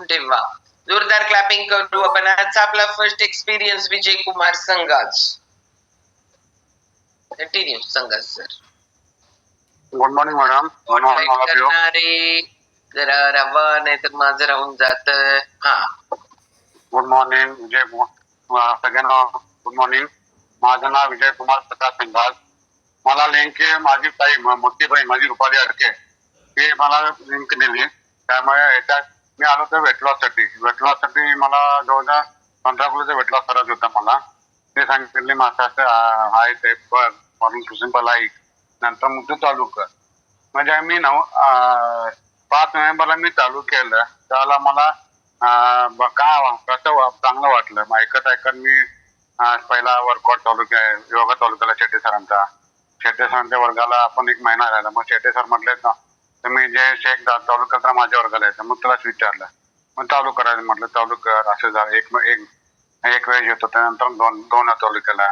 ऐकून ठेवा. जोरदार क्लॅपिंग करू आपण. आजचा आपला फर्स्ट एक्सपिरियन्स विजय कुमार संघास. कंटिन्यू संघास सर. Good morning madam. करणारे जरा रवा नाही तर माझं राहून जात. हा, गुड मॉर्निंग विजय सगळ्यांना गुड मॉर्निंग. माझं नाव विजय कुमार प्रकाश संघास. मला लिंक माझी ताई मोठी बहीण माझी रुपाली अडके ही मला लिंक दिली. त्यामुळे याच्यात मी आलो तर वेट लॉससाठी मला जवळजवळ 15 किलोचा वेट लॉस करायचा होता. मला ते सांगितले माझं असं आहे ते वरून सिंपल आहे, नंतर मग तू चालू कर. म्हणजे मी 5 नोव्हेंबरला मी चालू केलं. त्याला मला कसं चांगलं वाटलं. ऐकत मी पहिला वर्कआउट चालू केला, योगा चालू केला शेट्टी सरांच्या वर्गाला आपण 1 महिना राहिला. मग शेट्टी सर म्हटले ना तुम्ही जे शेक चालू करता माझ्या वर्गाला यायचं. मग तुलाच विचारलं, मग चालू करायचं म्हटलं. चालू कर. असं झालं. एक वेळ येतो, त्यानंतर दोन चालू केला.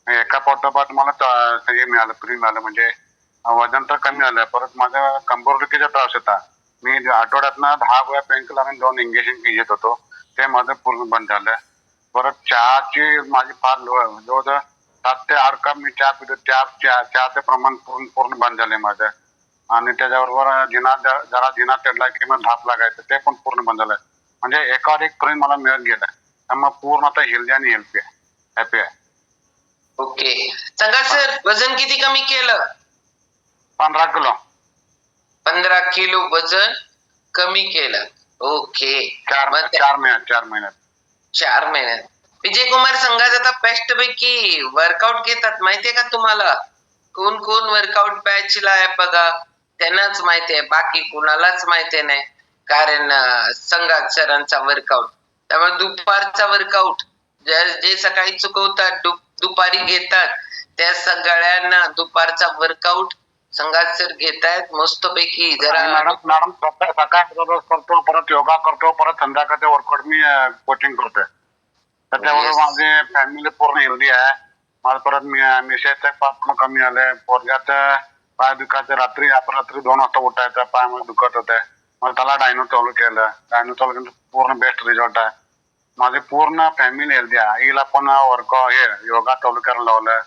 एका पाठोपाठ मला हे मिळालं, फ्री मिळालं. म्हणजे वजन तर कमी आलं. परत माझा कंबरदुखीचा त्रास होता. मी आठवड्यातनं 10 वेळा पेनकिलर आणि 2 इंजेक्शन घेत होतो. ते माझं पूर्ण बंद झालं. परत चहाची माझी फार जवळजवळ 7 ते 8 कप मी चहा पितो. चहाचं प्रमाण पूर्ण बंद झालंय माझं. आणि त्याच्याबरोबर जरा जिना चढला की मग धाप लागायचं, ते पण पूर्ण बंद झालंय. म्हणजे एकावर एक फ्रेंड मला मिळत गेलं. त्यामुळे पूर्ण आता हेल्दी आणि हेल्थी आहे, हॅपी आहे. ओके. सांगा सर, वजन किती कमी केलं? 15 किलो. 15 किलो वजन कमी केलं. ओके. 4 महिन्यात. 4 महिन्यात. विजय कुमार संघात आता बेस्ट पैकी वर्कआउट घेतात माहितीये का तुम्हाला? कोण वर्कआउट बॅचला आहे बघा, त्यांनाच माहितीये, बाकी कुणालाच माहिती नाही. कारण संघात सरांचा वर्कआउट, त्यामुळे दुपारचा वर्कआउट जे सकाळी चुकवतात दुपारी घेतात, त्या सगळ्यांना दुपारचा वर्कआउट संघात सर घेतायत मस्त पैकी. जरा मॅडम सकाळी करतो, परत योगा करतो, परत संध्याकाळचे वर्कआउट मी कोचिंग करतोय. त्याच्याबरोबर माझी फॅमिली पूर्ण हेल्दी आहे. मला परत मिशेचे 5 किलो कमी आले. पोरग्यात पाय दुखायचे, रात्री 2 वाजता उठायचं, पाय मध्ये दुखत होते. मग त्याला डायनो चालू केलं. पूर्ण बेस्ट रिझल्ट आहे. माझी पूर्ण फॅमिली हेल्दी आहे. आईला पण योगा चालू करायला लावलं,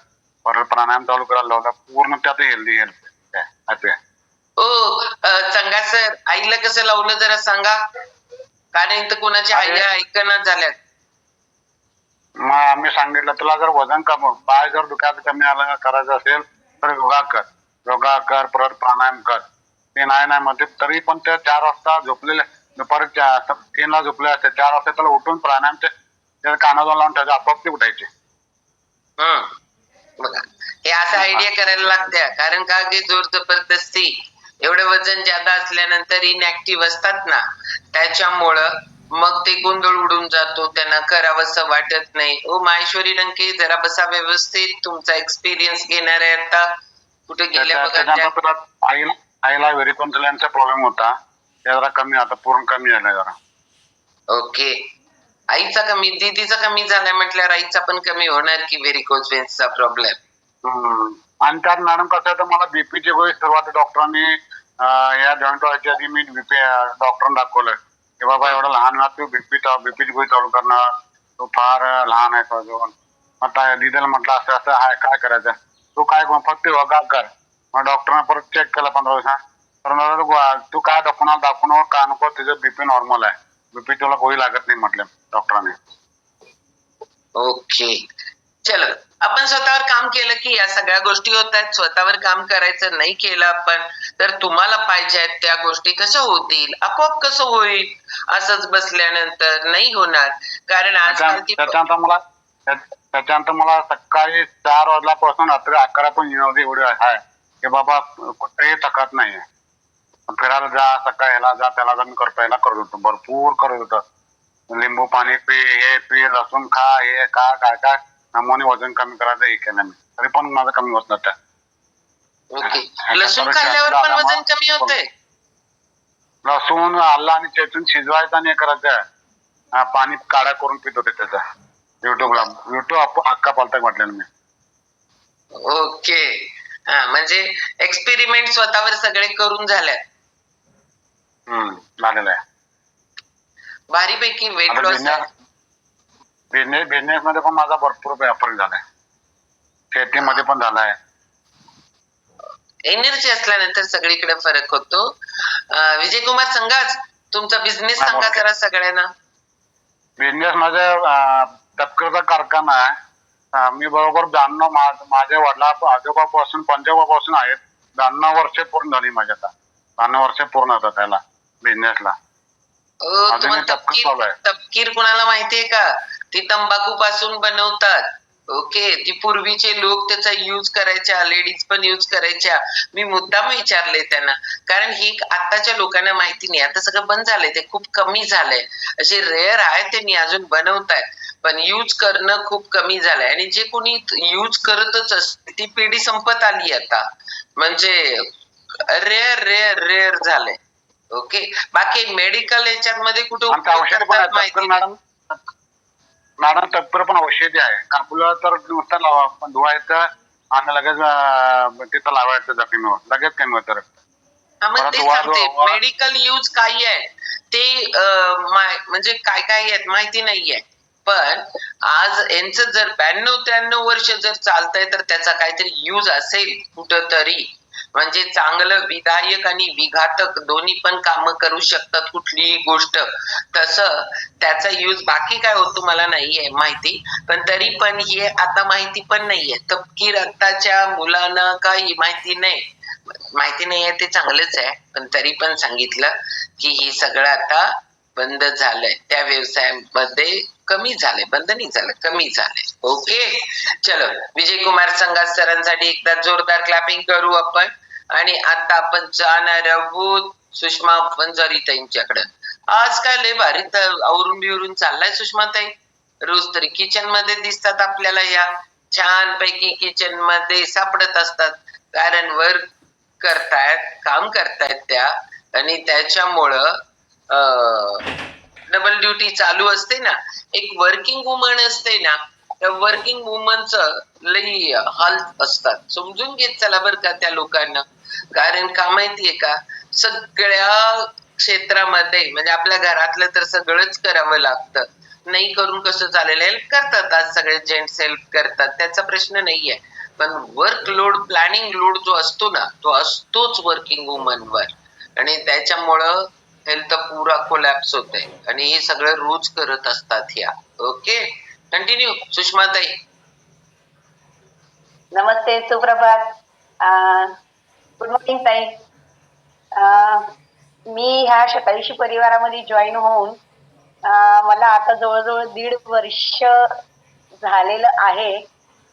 परत प्राणायाम चालू करायला लावलं. पूर्ण त्यात हेल्दी हॅपी आहे. सांगा सर, आईला कसं लावलं जरा सांगा, कारण इथं कोणाची आई ऐकणार झाल्यात. मग आम्ही सांगितलं तुला जर वजन पाय जर दुखायचं कमी आलं करायचं असेल तर योगा कर, परत प्राणायाम कर. ते नाही म्हणते तरी पण ते 4 वाजता झोपलेले, दुपारी 3 ला झोपले असते, 4 वाजता त्याला उठून प्राणायाम ते कानावर लावून त्याच्या आपोआप ते उठायचे. बघा, हे असं आयडिया करायला लागत्या. कारण का की जोर जबरदस्ती एवढं वजन जादा असल्यानंतर इनॅक्टिव्ह असतात ना, त्याच्यामुळं मग ते गोंधळ उडून जातो, त्यांना करावंसं वाटत नाही. ओ माहेश्वरी रंके, जरा बसा व्यवस्थित. तुमचा एक्सपिरियन्स घेणार आहे आता. कुठे गेल्या बघा. आईला व्हेरिकोन्सिलियनचा प्रॉब्लेम होता, ते जरा कमी, आता पूर्ण कमी झालाय जरा. ओके. आईचा कमी, दीदीचा कमी झालाय म्हटल्यावर आईचा पण कमी होणार की व्हेरिकोज वेन्सचा प्रॉब्लेम. आणि त्यात मॅडम कसं आहे, मला बीपीची गोळी सुरुवात डॉक्टरांनी या जॉईंट व्हायच्या आधी मी डॉक्टरांना दाखवलं की बाबा एवढं लहान तू बीपीची गोळी चालू करणार, तो फार लहान आहे अजून. आता दिदीला म्हटलं असं असं आहे, काय करायचं? तू काय फक्त योगा कर. मग डॉक्टरने परत चेक केलं 15 दिवसांनी. तू काय दाखवणार का नको, तुझं बीपी नॉर्मल आहे, बीपी तुला गोळी लागत नाही म्हटलं डॉक्टरांनी. ओके, चलो. आपण स्वतःवर काम केलं की या सगळ्या गोष्टी होत आहेत. स्वतःवर काम करायचं नाही केलं आपण तर तुम्हाला पाहिजे आहेत त्या गोष्टी कशा होतील, आपोआप कसं होईल? असंच बसल्यानंतर नाही होणार. कारण आजकाल त्याच्यानंतर मला सकाळी 4 वाजल्यापासून रात्री 11 पण एवढी आहे की बाबा कुठेही थकत नाहीये. फिरायला जा, सकाळी ह्याला जा, त्याला जा, मी करत होतो, भरपूर करत होतो. लिंबू पाणी पी, हे पी, लसूण खा, हे काय नमुने वजन कमी करायचं हे केलं मी, तरी पण माझं कमी होत नव्हतं. ओके. लसूण खाल्ल्यावर पण वजन कमी होतंय? लसूण, आलं आणि चेचून शिजवायचं आणि हे करायचं, पाणी काढा करून पित होते त्याचा. युट्यूब अक्का पालता म्हटलेलं मी. ओके. म्हणजे एक्सपेरिमेंट स्वतःवर सगळे करून झाल्यात. झालेलं आहे. भारीपैकी वेट आता लॉस आहे. बिझनेस मध्ये पण माझा भरपूर फरक झालाय, शेतीमध्ये पण झालाय. एनर्जी असल्यानंतर सगळीकडे फरक होतो. विजय कुमार सांगाच तुमचा बिझनेस हा, सांगा ओके. जरा सगळ्यांना. बिझनेस माझा तपकिरचा कारखाना आहे. मी बरोबर 92 माझ्या वडिला आजोबापासून पंजोबापासून आहेत. 92 वर्ष पूर्ण झाली माझ्या आता. 92 वर्ष पूर्ण होतात त्याला बिझनेसला. अजूनही तुम्हाला तपकीर चालू आहे. तपकीर कुणाला माहितीये का? ती तंबाखू पासून बनवतात. ओके, ती पूर्वीचे लोक त्याचा यूज करायच्या, लेडीज पण यूज करायच्या. मी मुद्दाम विचारले त्यांना, कारण ही आताच्या लोकांना माहिती नाही. आता सगळं बंद झालंय, ते खूप कमी झालंय. असे रेअर आहे त्यांनी अजून बनवताय, पण यूज करणं खूप कमी झालंय. आणि जे कोणी यूज करतच असते ती पिढी संपत आली आता. म्हणजे रेअर रेअर रेअर झालंय. ओके, बाकी मेडिकल याच्यामध्ये कुठे आमच्या उपयोग औषधी पण करतात आहेत माहिती तपकीर नाही. मॅडम तपकीर पण औषधी आहे. कापूला तर नुसतं धुवायचं आणि लगेच तिथं लावायचं जखमीवर, लगेच कमी होतं रक्त. हा, मग परत ते सांगते मेडिकल यूज काही आहे ते म्हणजे काय काय आहेत माहिती नाहीये. पण आज यांचं जर 92-93 वर्ष जर चालतंय तर त्याचा काहीतरी यूज असेल कुठंतरी. म्हणजे चांगलं विधायक आणि विघातक दोन्ही पण कामं करू शकतात कुठलीही गोष्ट. तसं त्याचा यूज बाकी काय होतो मला नाहीये माहिती, पण तरी पण हे आता माहिती पण नाहीये. तपकीर आताच्या मुलांना काही माहिती नाहीये ते चांगलंच आहे, पण तरी पण सांगितलं की हे सगळं आता बंद झालंय. त्या व्यवसायामध्ये कमी झालंय, बंद नाही झालं, कमी झालंय. ओके, चलो विजय कुमार संघात सरांसाठी एकदा जोरदार क्लॅपिंग करू आपण. आणि आता आपण जाणार आहोत सुषमा वंजारी ताईंच्याकडे. आज काय लय भारी आवरून बिवरून चाललाय सुषमाताई. रोज तरी किचन मध्ये दिसतात आपल्याला, या छान पैकी किचन मध्ये सापडत असतात. कारण वर्क करतायत, काम करतायत त्या, आणि त्याच्यामुळं डबल ड्युटी चालू असते ना. एक वर्किंग वुमन असते ना, त्या वर्किंग वुमनचं लई हाल असतात. समजून घेत चला बरं का त्या लोकांना. कारण का माहितीये का, सगळ्या क्षेत्रामध्ये म्हणजे आपल्या घरातलं तर सगळंच करावं लागतं. नाही करून कसं चालेल. हेल्प करतात आज सगळे जेंट्स, हेल्प करतात, त्याचा प्रश्न नाहीये. पण वर्क लोड, प्लॅनिंग लोड जो असतो ना, तो असतोच वर्किंग वुमनवर. आणि त्याच्यामुळं हेल्थ पुरा कोलॅप्स होते. आणि हे सगळं रोज करत असतात ह्या. Okay, continue सुषमाताई. नमस्ते, सुप्रभात. गुड मॉर्निंग ताई. मी ह्या शतायुषी परिवारामध्ये जॉईन होऊन मला आता जवळजवळ 1.5 वर्ष झालेलं आहे.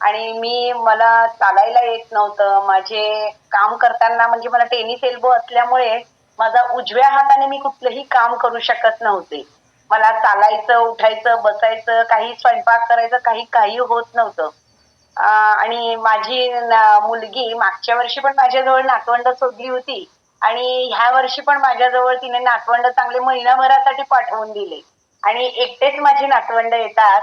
आणि मला चालायला येत नव्हतं. माझे काम करताना म्हणजे मला टेनिस एल्बो असल्यामुळे माझा उजव्या हाताने मी कुठलंही काम करू शकत नव्हते. मला चालायचं, उठायचं, बसायचं, काही स्वयंपाक करायचं, काही होत नव्हतं. आणि माझी मुलगी मागच्या वर्षी पण माझ्याजवळ नातवंड सोडली होती आणि ह्या वर्षी पण माझ्याजवळ तिने नातवंड चांगले महिनाभरासाठी पाठवून दिले. आणि एकटेच माझी नातवंड येतात.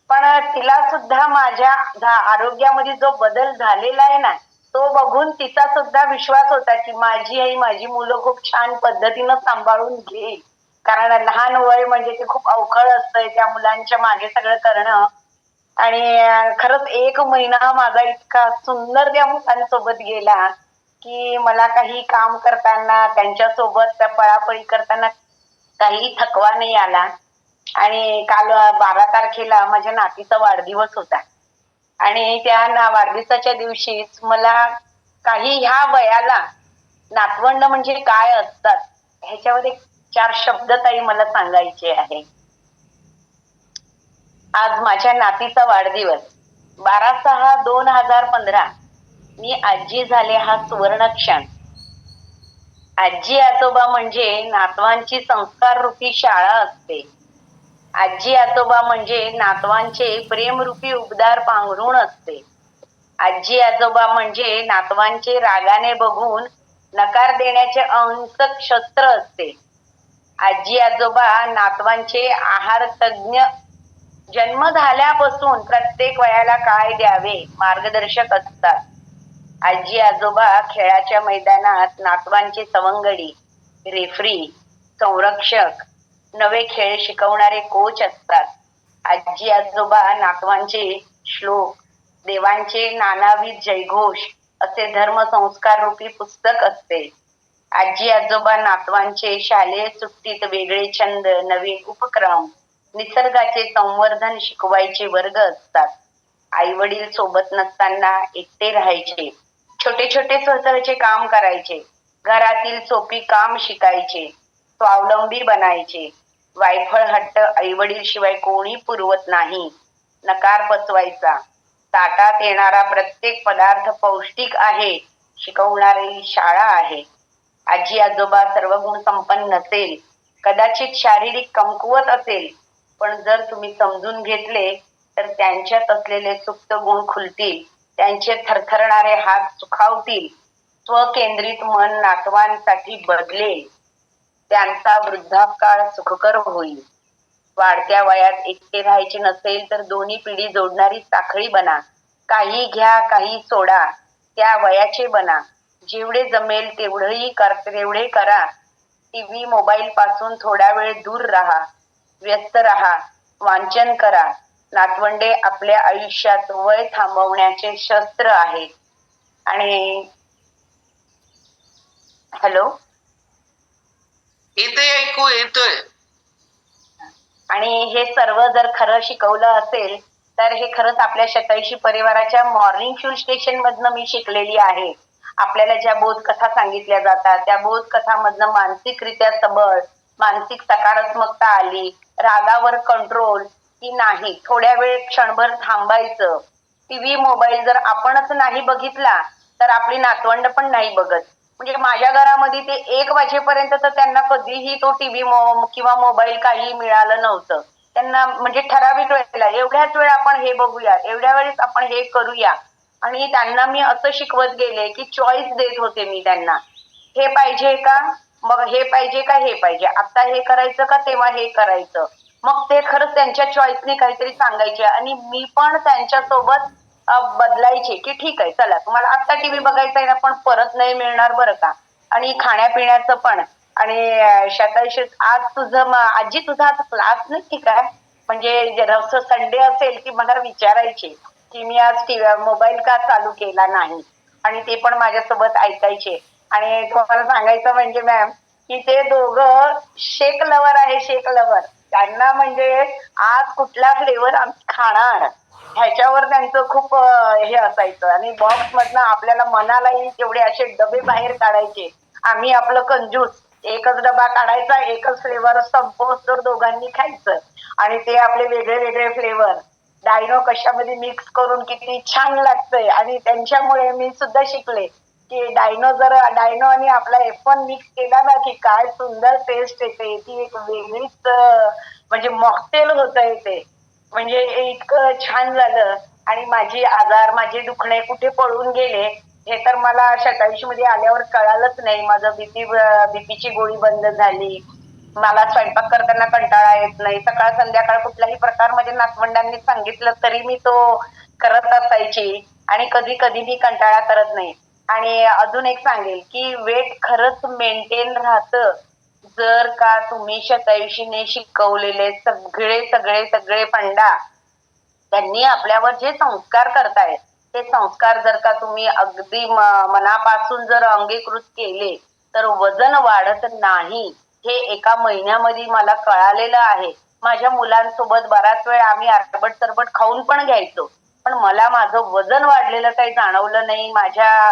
पण तिला सुद्धा माझ्या आरोग्यामध्ये जो बदल झालेला आहे ना, तो बघून तिचा सुद्धा विश्वास होता की माझी आई, माझी मुलं खूप छान पद्धतीनं सांभाळून घेईल. कारण लहान वय म्हणजे ते खूप अवखळ असतंय त्या मुलांच्या मागे सगळं करणं. आणि खरंच 1 महिना माझा इतका सुंदर त्या मुलांसोबत गेला की मला काही काम करताना, त्यांच्यासोबत त्या पळापळी करताना काही थकवा नाही आला. आणि काल 12 तारखेला माझ्या नातीचा वाढदिवस होता. आणि त्या वाढदिवसाच्या दिवशीच मला काही ह्या वयाला नातवंड म्हणजे काय असतात ह्याच्यावर 4 शब्द ताई मला सांगायचे आहे. आज माझ्या नातीचा वाढदिवस 12/6/2015. मी आजी झाले हा सुवर्ण क्षण. आजी आजोबा म्हणजे नातवांची संस्कार रूपी शाळा असते. आजी आजोबा म्हणजे नातवांचे प्रेमरूपी उबदार पांघरुण असते. आजी आजोबा म्हणजे नातवांचे रागाने बघून नकार देण्याचे अहिंसक शस्त्र असते. आजी आजोबा नातवांचे आहार तज्ञ, जन्म झाल्यापासून प्रत्येक वयाला काय द्यावे मार्गदर्शक असतात. आजी आजोबा खेळाच्या मैदानात नातवांचे सवंगडी, रेफरी, संरक्षक, नवे खेळ शिकवणारे कोच असतात. आजी आजोबा नातवांचे श्लोक, देवांचे नानाविध जयघोष असे धर्मसंस्कार रूपी पुस्तक असते. आजी आजोबा नातवांचे शालेय सुट्टीत वेगळे छंद, नवीन उपक्रम, निसर्गाचे संवर्धन शिकवायचे वर्ग असतात. आई वडील सोबत नसताना एकटे राहायचे, छोटे छोटे स्वतःचे काम करायचे, घरातील सोपी काम शिकायचे, स्वावलंबी बनायचे. वायफळ हट्ट आई वडील शिवाय कोणी पुरवत नाही. नकार पचवायचा, ताटात येणारा प्रत्येक पदार्थ पौष्टिक आहे शिकवणारी शाळा आहे. आजी आजोबा सर्व गुण संपन्न नसेल, कदाचित शारीरिक कमकुवत असेल, पण जर तुम्ही समजून घेतले तर त्यांच्यात असलेले सुप्त गुण खुलतील, त्यांचे थरथरणारे हात सुखावतील, स्वकेंद्रित मन नातवांसाठी बदलेल, त्यांचा वृद्धापकाळ सुखकर होईल. वाढत्या वयात एकटे राहायचे नसेल तर दोन्ही पिढी जोडणारी साखळी बना. काही घ्या, काही सोडा, त्या वयाचे बना. जेवढे जमेल तेवढे करा. टीव्ही मोबाईल पासून थोडा वेळ दूर राहा, व्यस्त राहा, वाचन करा. नातवंडे आपल्या आयुष्यात वय थांबवण्याचे शस्त्र आहेत. आणि हॅलो, येतोय, ऐकू येतोय. आणि हे सर्व जर खरं शिकवलं असेल तर हे खरंच आपल्या 87 परिवाराच्या मॉर्निंग फ्यूल स्टेशन मधनं मी शिकलेली आहे. आपल्याला ज्या बोधकथा सांगितल्या जातात त्या बोधकथामधनं मानसिकरित्या सबळ, मानसिक सकारात्मकता आली, रागावर कंट्रोल की नाही, थोड्या वेळ क्षणभर थांबायचं. टीव्ही मोबाईल जर आपणच नाही बघितला तर आपली नातवंड पण नाही बघत. म्हणजे माझ्या घरामध्ये ते 1 वाजेपर्यंत तर त्यांना कधीही तो टीव्ही किंवा मोबाईल काही मिळालं नव्हतं. त्यांना म्हणजे ठराविक वेळेला, एवढ्याच वेळ आपण हे बघूया, एवढ्या वेळेस आपण हे करूया. आणि त्यांना मी असं शिकवत गेले की चॉईस देत होते मी त्यांना. हे पाहिजे का, मग हे पाहिजे का, हे पाहिजे, आता हे करायचं का तेव्हा हे करायचं. मग ते खरंच त्यांच्या चॉईसने काहीतरी सांगायचे आणि मी पण त्यांच्यासोबत बदलायचे की ठीक आहे चला तुम्हाला आता टीव्ही बघायचा आहे ना, पण परत नाही मिळणार बरं का. आणि खाण्यापिण्याचं पण. आणि शतायुषीत आज तुझं आजी तुझा आता क्लास नाही काय, म्हणजे संडे असेल की मला विचारायचे की मी आज मोबाईल का चालू केला नाही, आणि ते पण माझ्यासोबत ऐकायचे. आणि तुम्हाला सांगायचं म्हणजे मॅम की ते दोघं शेक लवर आहे, शेक लवर. त्यांना म्हणजे आज कुठला फ्लेवर आम्ही खाणार ह्याच्यावर त्यांचं खूप हे असायचं. आणि बॉक्स मधनं आपल्याला मनाला येईल तेवढे असे डबे बाहेर काढायचे. आम्ही आपलं कंजूस, एकच डबा काढायचा, एकच फ्लेवर संपोस तर दोघांनी खायचं. आणि ते आपले वेगळे वेगळे फ्लेवर डायनो कशामध्ये मिक्स करून किती छान लागतंय. आणि त्यांच्यामुळे मी सुद्धा शिकले की डायनो आणि आपला F1 मिक्स केला ना की काय सुंदर टेस्ट येते. ती एक वेगळीच म्हणजे मॉकटेल होतंय ते. म्हणजे इतकं छान झालं. आणि माझे दुखणे कुठे पळून गेले हे तर मला 87 मध्ये आल्यावर कळालंच नाही. माझं बीपीची गोळी बंद झाली. मला स्वयंपाक करताना कंटाळा येत नाही. सकाळ संध्याकाळ कुठलाही प्रकार माझ्या नातवंडांनी सांगितलं तरी मी तो करत असायची. आणि कधी कधी मी कंटाळा करत नाही. आणि अजून एक सांगेल की वेट खरंच मेंटेन राहतं जर का तुम्ही 87ने शिकवलेले सगळे सगळे सगळे फंडा, त्यांनी आपल्यावर जे संस्कार करतायत ते संस्कार जर का तुम्ही अगदी मनापासून जर अंगीकृत केले तर वजन वाढत नाही. हे एका महिन्यामध्ये मला कळालेलं आहे. माझ्या मुलांसोबत बराच वेळ आम्ही आरबट सरबट खाऊन पण घ्यायचो, पण मला माझं वजन वाढलेलं काही जाणवलं नाही. माझ्या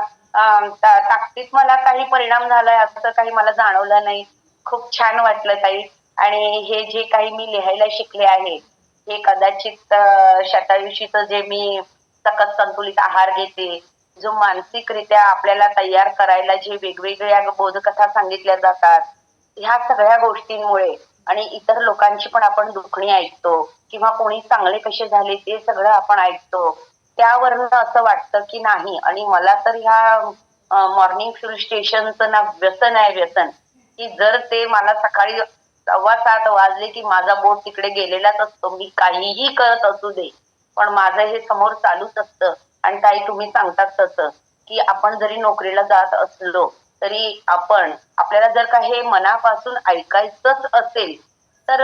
ताकदीत मला काही परिणाम झालाय असं काही मला जाणवलं नाही. खूप छान वाटलं ताई. आणि हे जे काही मी लिहायला शिकले आहे हे कदाचित शतायुषीचं जे मी सकस संतुलित आहार घेते, जो मानसिकरित्या आपल्याला तयार करायला जे वेगवेगळ्या बोधकथा सांगितल्या जातात ह्या सगळ्या गोष्टींमुळे, आणि इतर लोकांची पण आपण दुखणी ऐकतो किंवा कोणी चांगले कसे झाले ते सगळं आपण ऐकतो, त्यावरनं असं वाटतं की नाही. आणि मला तर ह्या मॉर्निंग फ्यूल स्टेशनचं ना व्यसन आहे, व्यसन, की जर ते मला सकाळी 7:15 वाजले की माझा बोट तिकडे गेलेलाच असतो. मी काहीही करत असू दे पण माझं हे समोर चालूच असतं. आणि ताई तुम्ही सांगतात तसं की आपण जरी नोकरीला जात असलो तरी आपल्याला जर का हे मनापासून ऐकायचंच असेल तर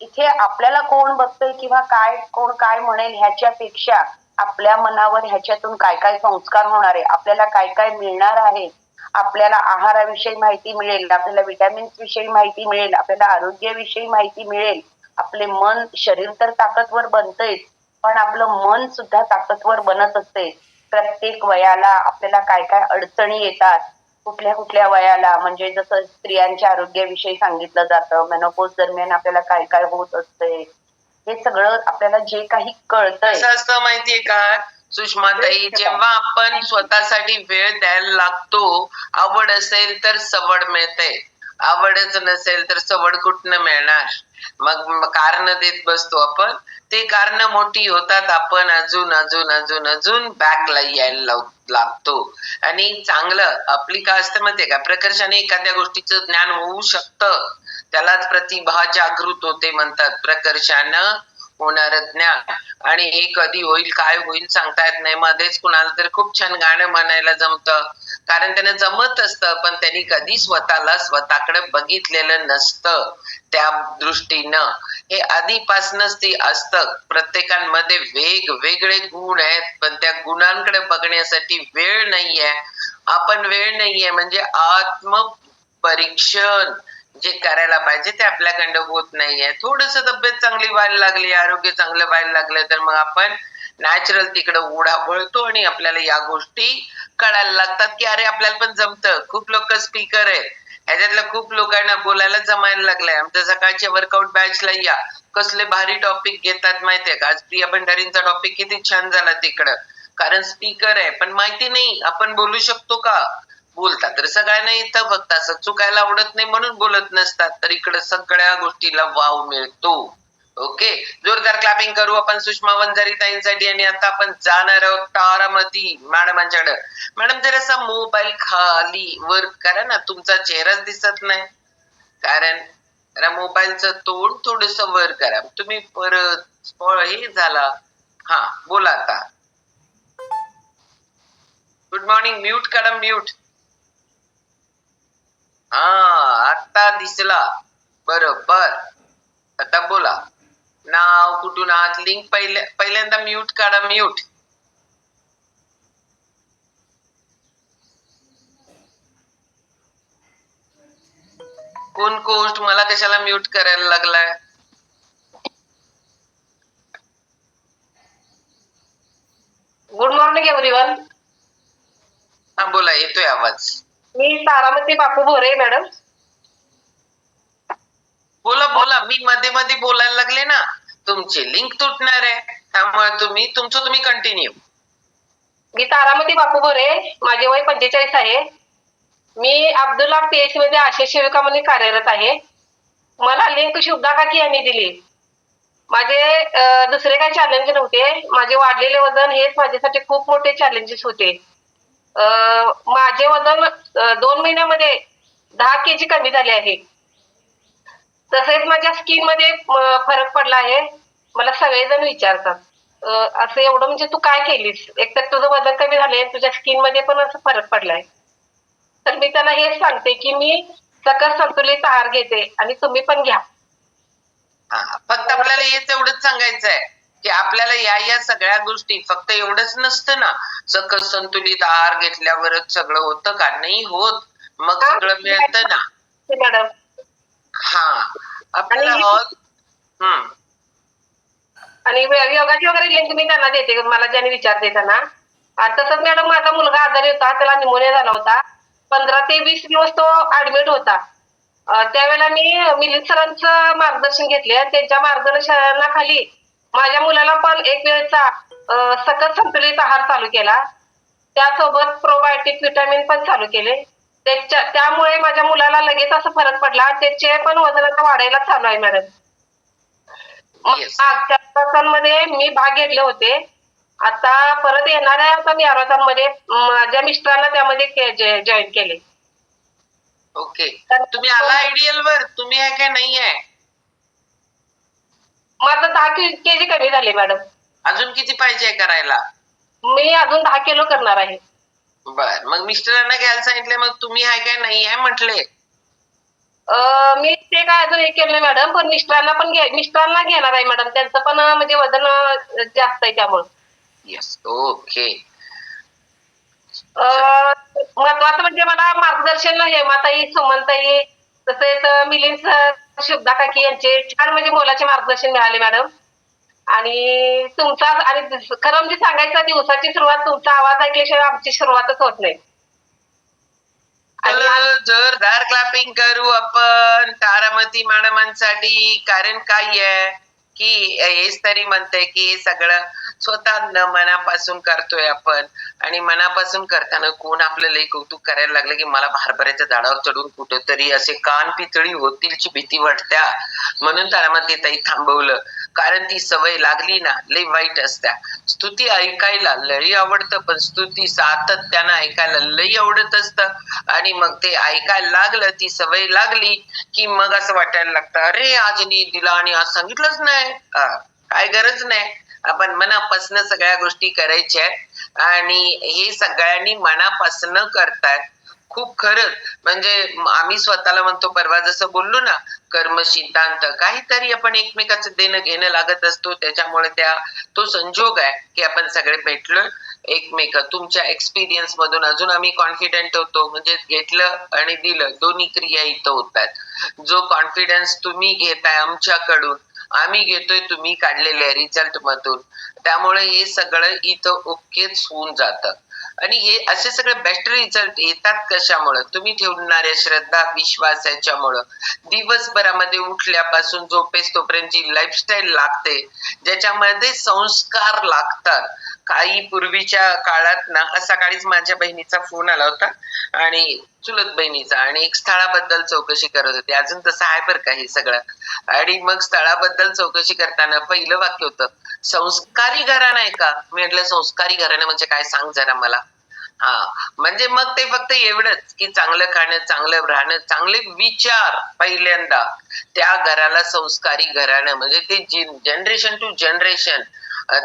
इथे आपल्याला कोण बघतोय किंवा काय कोण काय म्हणेल ह्याच्यापेक्षा आपल्या मनावर ह्याच्यातून काय काय संस्कार होणार आहे, आपल्याला काय काय मिळणार आहे, आपल्याला आहाराविषयी माहिती मिळेल, आपल्याला विटॅमिन्स विषयी माहिती मिळेल, आपल्याला आरोग्याविषयी माहिती मिळेल. आपले मन शरीर तर ताकदवर बनतंय, पण आपलं मन सुद्धा ताकदवर बनत असते. प्रत्येक वयाला आपल्याला काय काय अडचणी येतात, कुठल्या कुठल्या वयाला, म्हणजे जसं स्त्रियांच्या आरोग्याविषयी सांगितलं जातं, मेनोपॉज दरम्यान आपल्याला काय काय होत असते, हे सगळं आपल्याला जे काही कळतंय. कसं असतं माहितीये का सुषमाताई, जेव्हा आपण स्वतःसाठी वेळ द्यायला लागतो, आवड असेल तर सवड मिळते, आवडच नसेल तर सवड कुठनं मिळणार. मग कारण देत बसतो आपण, ते कारण मोठी होतात, आपण अजून अजून अजून अजून बॅकला यायला लागतो. आणि चांगलं आपली काय असतं माहितीये का, प्रकर्षाने एखाद्या गोष्टीचं ज्ञान होऊ शकतं, त्यालाच प्रतिभा जागृत होते म्हणतात. प्रकर्षानं होणार ज्ञान, आणि हे कधी होईल काय होईल सांगता येत नाही. मध्येच कुणाला तर खूप छान गाणं म्हणायला जमतं, कारण त्यांना जमत असतं, पण त्यांनी कधी स्वतःला स्वतःकडे बघितलेलं नसतं. त्या दृष्टीनं हे आधीपासूनच ते असतं. प्रत्येकांमध्ये वेगवेगळे गुण आहेत, पण त्या गुणांकडे बघण्यासाठी वेळ नाहीये. आपण वेळ नाहीये म्हणजे आत्मपरीक्षण जे करायला पाहिजे ते आपल्याकडं होत नाहीये. थोडस तब्येत चांगली व्हायला लागली, आरोग्य चांगलं व्हायला लागलं, तर मग आपण नॅचरल तिकडे उडा वळतो आणि आपल्याला या गोष्टी कळायला लागतात की अरे आपल्याला पण जमतं. खूप लोक स्पीकर आहेत, ह्याच्यातल्या खूप लोकांना बोलायला जमायला लागलंय. आमच्या सकाळच्या वर्कआउट बॅचला या, कसले भारी टॉपिक घेतात माहितीये का. आज प्रिया भंडारींचा टॉपिक किती छान झाला तिकडं, कारण स्पीकर आहे पण माहिती नाही आपण बोलू शकतो का. बोलतात तर सगळ्यांना येतं, फक्त असं चुकायला आवडत नाही म्हणून बोलत नसतात. तर इकडे सगळ्या गोष्टीला वाव मिळतो. ओके, जोरदार क्लॅपिंग करू आपण सुषमा वंजारी ताईंसाठी. आणि आता आपण जाणार आहोत तारामती मॅडमांच्याकडे. मॅडम जरासा मोबाईल खाली वर करा ना, तुमचा चेहराच दिसत नाही. कारण मोबाईलचं तोंड थोडस वर करा. तुम्ही परत हे झाला. हा बोला आता. Good morning. म्यूट करा, म्यूट. हा आता दिसला बरोबर. आता बोला. नाव, कुठून आहात, लिंक पहिल्यांदा म्यूट काढा, म्यूट. कोण कोस्ट मला कशाला म्यूट करायला लागलाय. Good morning everyone. हा बोला, येतोय आवाज. मी तारामती बापू भोरे मॅडम. बोला बोला, मी मध्ये मध्ये बोलायला लागले ना, तुमची लिंक तुटणार आहे, त्यामुळे तुम्ही कंटिन्यू. मी तारामती बापू भोरे, माझे वय 45 आहे. मी अब्दुल्ला PH मध्ये आशा सेविका म्हणून कार्यरत आहे. मला लिंक शुभदा काकी यांनी दिली. माझे दुसरे काही चॅलेंज नव्हते. माझे वाढलेले वजन हेच माझ्यासाठी खूप मोठे चॅलेंजेस होते. माझे वजन 2 महिन्यामध्ये 10 kg कमी झाले आहे. तसेच माझ्या स्किन मध्ये फरक पडला आहे. मला सगळेजण विचारतात असं एवढं म्हणजे तू काय केलीस, एकतर तुझं वजन कमी झालंय, तुझ्या स्किन मध्ये पण असं फरक पडलाय. तर मी त्यांना हेच सांगते की मी सकस संतुलित आहार घेते आणि तुम्ही पण घ्या. फक्त आपल्याला हेच एवढंच सांगायचं आहे की आपल्याला या सगळ्या गोष्टी, फक्त एवढंच नसतं ना, सकस संतुलित आहार घेतल्यावरच सगळं होतं का, नाही होत. मग सगळं मिळतं ना. मॅडम हा आपल्याला आणि योगाची वगैरे लिंक मी त्यांना देते, मला ज्यांनी विचारते त्यांना. तसंच मॅडम माझा मुलगा आजारी होता, त्याला निमोनिया झाला होता. 15 ते 20 दिवस तो ऍडमिट होता. त्यावेळेला मी मिलिंद सरांचं मार्गदर्शन घेतले आणि त्यांच्या मार्गदर्शनाखाली माझ्या मुलाला पण एक वेळचा सकस संतुलित आहार चालू केला. त्यासोबत प्रोबायोटिक विटॅमिन पण चालू केले. त्यामुळे माझ्या मुलाला लगेच असं फरक पडला. त्याचे पण वजन आता वाढायला चालू आहे मॅडम. मध्ये मी भाग घेतले होते. आता परत येणार आहे. आता मी मध्ये माझ्या मिस्टरांना त्यामध्ये जॉईन केले. ओके, तुम्ही आला आयडियल वर, तुम्ही आहे काय नाही आहे. माझं 10 kg कमी झाले मॅडम. अजून किती पाहिजे करायला. मी अजून 10 किलो करणार आहे. बर, मग मिस्टरांना घ्यायला सांगितले, मग तुम्ही आहे काय नाही आहे म्हटले. मी ते काय अजून हे केलं नाही मॅडम, पण मिस्टरांना घेणार आहे मॅडम. त्यांचं पण म्हणजे वजन जास्त आहे त्यामुळं. Yes, okay. महत्वाचं म्हणजे मला मार्गदर्शन हेमाताई, सुमनताई, तसेच मिलिंद सर, शुभदा काकी यांचे छान म्हणजे मोलाचे मार्गदर्शन मिळाले मॅडम. आणि तुमचा आणि खरं म्हणजे सांगायचं, दिवसाची सुरुवात तुमचा आवाज ऐकल्याशिवाय आमची सुरुवातच होत नाही. आणि चलो जोरदार क्लॅपिंग करू आपण तारामती मॅडमांसाठी. कारण काय आहे की हेच तरी म्हणते की हे सगळं स्वतः मनापासून करतोय आपण. आणि मनापासून करताना कोण आपलं लई कौतुक करायला लागलं की मला भारभऱ्याच्या झाडावर चढून कुठेतरी असे कान पितळी होतीलची भीती वाटत्या. म्हणून तारामती ताई थांबवलं. कारण ती सवय लागली ना लई वाईट असत्या. स्तुती ऐकायला लई आवडतं, पण स्तुती सातत्यानं ऐकायला लई आवडत असतं. आणि मग ते ऐकायला लागलं, ती सवय लागली की मग असं वाटायला लागतं, अरे आज नी दिला आणि आज सांगितलंच नाही. काय गरज नाही. आपण मनापासून सगळ्या गोष्टी करायच्या आणि हे सगळ्यांनी मनापासून करतायत. खूप खरंच म्हणजे आम्ही स्वतःला म्हणतो, परवा जसं बोललो ना, कर्म सिद्धांत काहीतरी आपण एकमेकाचं देणं घेणं लागत असतो. त्याच्यामुळे तो संजोग आहे की आपण सगळे भेटलोय एकमेक. तुमच्या एक्सपिरियन्स मधून अजून आम्ही कॉन्फिडंट होतो. म्हणजे घेतलं आणि दिलं दोन्ही क्रिया इथं होतात. जो कॉन्फिडन्स तुम्ही घेताय आमच्याकडून, आम्ही घेतोय तुम्ही काढलेल्या रिझल्ट मधून, त्यामुळे हे सगळं इथं ओकेच होऊन जातं. आणि हे असे सगळे बेस्ट रिझल्ट येतात कशामुळं? तुम्ही ठेवणाऱ्या श्रद्धा विश्वास याच्यामुळं. दिवसभरामध्ये उठल्यापासून झोपेस तोपर्यंत जी लाईफस्टाईल लागते, ज्याच्यामध्ये संस्कार लागतात. काही पूर्वीच्या काळात ना, सकाळीच माझ्या बहिणीचा फोन आला होता आणि चुलत बहिणीचा, आणि एक स्थळाबद्दल चौकशी करत होती. अजून तसं आहे बरं का हे सगळं. आणि मग स्थळाबद्दल चौकशी करताना पहिलं वाक्य होतं, संस्कारी घराणं आहे का? मी म्हटलं संस्कारी घराणं म्हणजे काय सांग जरा मला. म्हणजे मग ते फक्त एवढंच की चांगलं खाणं, चांगलं राहणं, चांगले विचार. पहिल्यांदा त्या घराला संस्कारी घराणं म्हणजे ते जनरेशन टू जनरेशन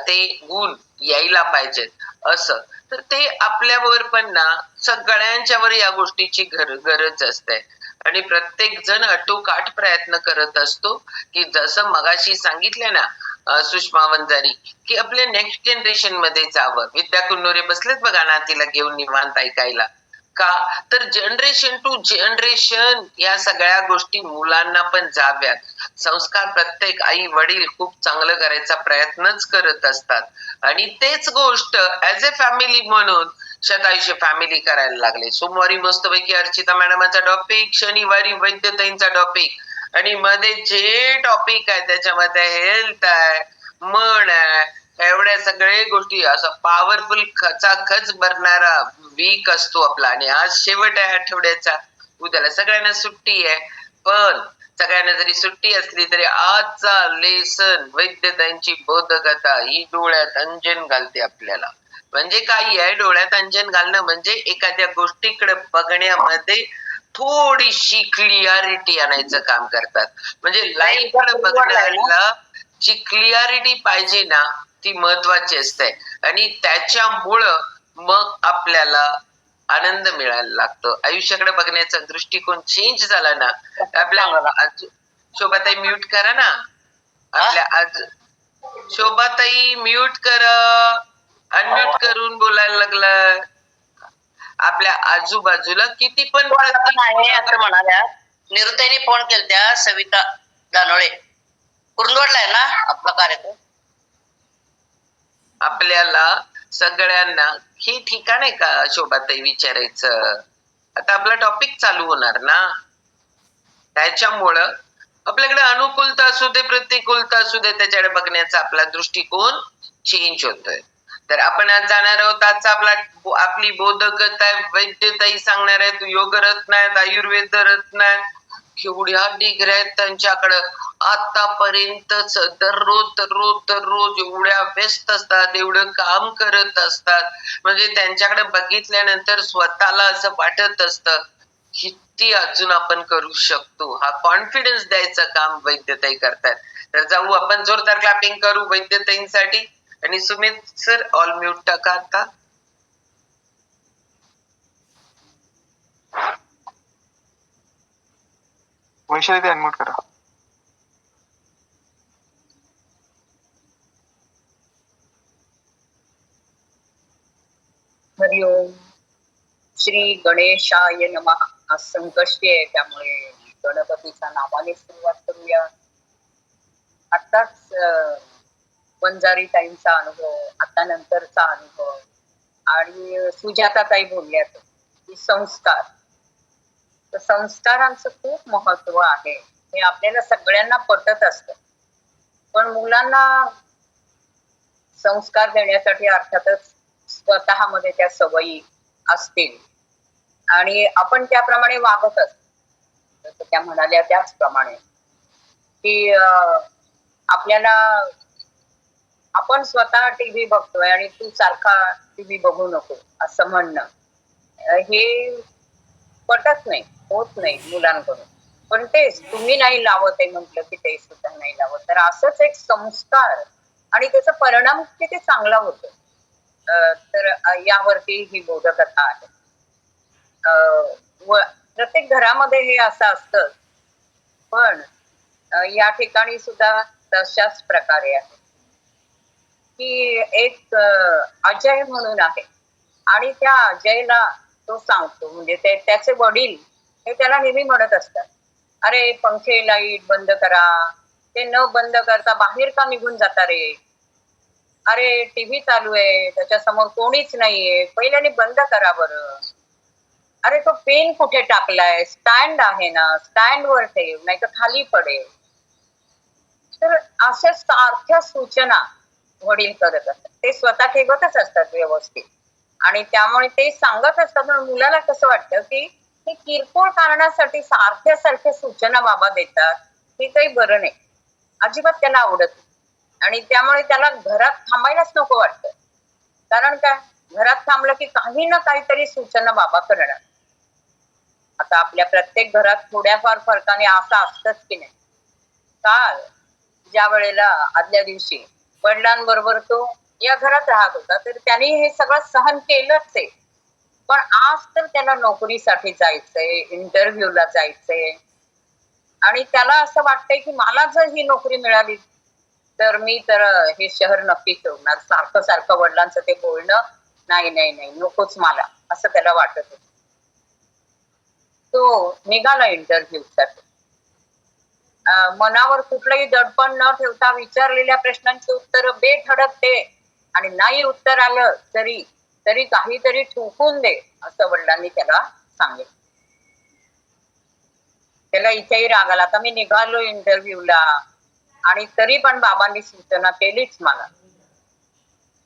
ते गुण यायला पाहिजेत असं. तर ते आपल्यावर पण ना सगळ्यांच्यावर या गोष्टीची गरज असते. आणि प्रत्येक जण अटोकाट प्रयत्न करत असतो की जसं मगाशी सांगितलं ना सुषमा वंजारी, की आपल्या नेक्स्ट जनरेशन मध्ये जावं. विद्या कुन्नोरे बसलेत बघा ना तिला घेऊन निवांत ऐकायला. का तर जनरेशन टू जनरेशन या सगळ्या गोष्टी मुलांना पण जाव्यात. संस्कार प्रत्येक आई वडील खूप चांगलं करायचा प्रयत्नच करत असतात. आणि तेच गोष्ट ऍज अ फॅमिली म्हणून शतायुष्य फॅमिली करायला लागले. सोमवारी मस्तपैकी अर्चिता मॅडमाचा टॉपिक, शनिवारी वैद्यताईंचा टॉपिक, आणि मध्ये जे टॉपिक आहे त्याच्यामध्ये हेल्थ आहे, मन आहे, एवढ्या सगळ्या गोष्टी असं पॉवरफुल खचाखच भरणारा वीक असतो आपला. आणि आज शेवट आहे आठवड्याचा, उद्याला सगळ्यांना सुट्टी आहे. पण सगळ्यांना जरी सुट्टी असली तरी आजचा लेसन वैद्यतांची बोधकथा ही डोळ्यात अंजन घालते आपल्याला. म्हणजे काय आहे, डोळ्यात अंजन घालणं म्हणजे एखाद्या गोष्टीकडे बघण्यामध्ये थोडीशी क्लिअरिटी आणायचं काम करतात. म्हणजे लाईफ कडे बघण्याला जी क्लिअरिटी पाहिजे ना ती महत्वाची असते. आणि त्याच्यामुळं मग आपल्याला आनंद मिळायला लागतो. आयुष्याकडे बघण्याचा दृष्टिकोन चेंज झाला ना. आपल्या शोभाताई म्यूट करा ना. आपल्या आज शोभाताई म्यूट करा, अनम्यूट करून बोलायला लागलं. आपल्या आजूबाजूला किती पण म्हणाल्या निरुताईने फोन केलत्या, सविता दानोळे कुरुंदवाडला आहे ना आपला कार्यक्रम. आपल्याला सगळ्यांना हे ठिकाण आहे का शोभाताई विचारायचं. आता आपला टॉपिक चालू होणार ना, त्याच्यामुळं आपल्याकडे अनुकूलता असू दे प्रतिकूलता असू दे त्याच्याकडे बघण्याचा आपला दृष्टिकोन चेंज होतोय. तर आपण आज जाणार आहोत. आजचा आपली बोधकता आहे वैद्यताई सांगणार आहेत, योगरत्न आहेत, आयुर्वेद रत्न आहेत. केवढ्या डिग्र्या आहेत त्यांच्याकडं. आतापर्यंत दररोज एवढ्या व्यस्त असतात, एवढं काम करत असतात. म्हणजे त्यांच्याकडे बघितल्यानंतर स्वतःला असं वाटत असतं किती अजून आपण करू शकतो. हा कॉन्फिडन्स द्यायचं काम वैद्यताई करतात. तर जाऊ आपण जोरदार क्लॅपिंग करू वैद्यताईंसाठी. आणि सुमित सर ऑल म्यूट टाका आता. वैशाली ते अनम्यूट करा. हरिओम. श्री गणेशाय नमः. आज संकष्टी आहे त्यामुळे गणपतीच्या नावाने सुरुवात करूया. आताच वंजारी ताईंचा अनुभव, आता नंतरचा अनुभव आणि सुजाता ताई बोलल्यात की संस्कार. तर संस्कारांचं खूप महत्व आहे हे आपल्याला सगळ्यांना पटत असतं. पण मुलांना संस्कार देण्यासाठी अर्थातच स्वतःमध्ये त्या सवयी असतील आणि आपण त्याप्रमाणे वागत असतो. जसं त्या म्हणाल्या त्याचप्रमाणे की आपल्याला आपण स्वतः टीव्ही बघतोय आणि तू सारखा टीव्ही बघू नको असं म्हणणं हे पटत नाही, होत नाही मुलांकडून. पण तेच तुम्ही नाही लावत आहे म्हटलं की ते सुद्धा नाही लावत. तर असंच एक संस्कार आणि त्याचा परिणाम किती चांगला होतो. तर यावरती ही बोधकथा आहे. प्रत्येक घरामध्ये हे असं असतं, पण या ठिकाणी सुद्धा तशाच प्रकारे आहे की एक अजय म्हणून आहे आणि त्या अजयला तो सांगतो, म्हणजे त्याचे वडील हे त्याला नेहमी म्हणत असतात, अरे पंखे लाईट बंद करा. ते न बंद करता बाहेर का निघून जाता रे? अरे टीव्ही चालू आहे, त्याच्या समोर कोणीच नाहीये, पहिल्याने बंद करा बरं. अरे तो पेन कुठे टाकलाय? स्टँड आहे ना, स्टँड वर ठेव, नाही तर खाली पडेल. तर अशा सारख्या सूचना वडील करत असतात. ते स्वतः ठेवतच असतात व्यवस्थित आणि त्यामुळे ते सांगत असतात. मुलाला कसं वाटतं की हे किरकोळ कारणासाठी सारख्या सूचना बाबा देतात, हे काही बरं नाही, अजिबात त्याला आवडत नाही. आणि त्यामुळे त्याला घरात थांबायलाच नको वाटतं. कारण काय, घरात थांबलं की काही ना काहीतरी सूचना बाबा करणार. आता आपल्या प्रत्येक घरात थोड्याफार फरकाने असं असतंच की नाही. काल ज्या वेळेला आदल्या दिवशी वडिलांबरोबर तो या घरात राहत होता, तर त्याने हे सगळं सहन केलंच आहे. पण आज तर त्याला नोकरीसाठी जायचंय, इंटरव्ह्यूला जायचंय आणि त्याला असं वाटतंय की मला जर ही नोकरी मिळाली तर मी तर हे शहर नक्की सोडणार. सारखं सारखं वडिलांचं ते बोलणं, नाही नाही नाही नकोच मला, असं त्याला वाटत होतं. तो निघाला इंटरव्ह्यूसाठी. मनावर कुठलंही दडपण न ठेवता विचारलेल्या प्रश्नांची उत्तर बेधडक दे आणि नाही उत्तर आलं तरी तरी काहीतरी ठोकून दे, असं वडिलांनी त्याला सांगितलं. त्याला इथेही राग आला. आता मी निघालो इंटरव्ह्यूला आणि तरी पण बाबांनी सूचना केलीच मला.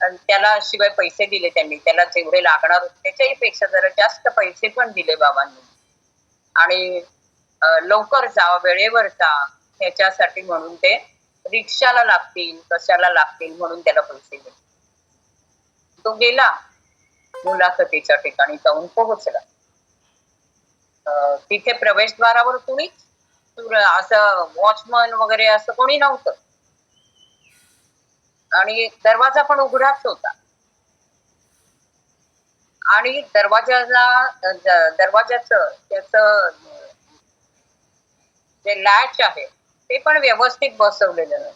त्याला शिवाय पैसे दिले त्यांनी, त्याला जेवढे लागणार होते त्याच्याही पेक्षा जरा जास्त पैसे पण दिले बाबांनी. आणि लवकर जा, वेळेवर जा, ह्याच्यासाठी म्हणून ते रिक्षाला लागतील, कशाला लागतील म्हणून त्याला पैसे दिले. तो गेला, मुलाखतीच्या ठिकाणी जाऊन पोहोचला. तिथे प्रवेशद्वारावर कुणीच असं वॉचमन वगैरे असं कोणी नव्हतं आणि दरवाजा पण उघडाच होता. आणि दरवाजाचं त्याचं जे लॅच आहे ते पण व्यवस्थित बसवलेलं नाही.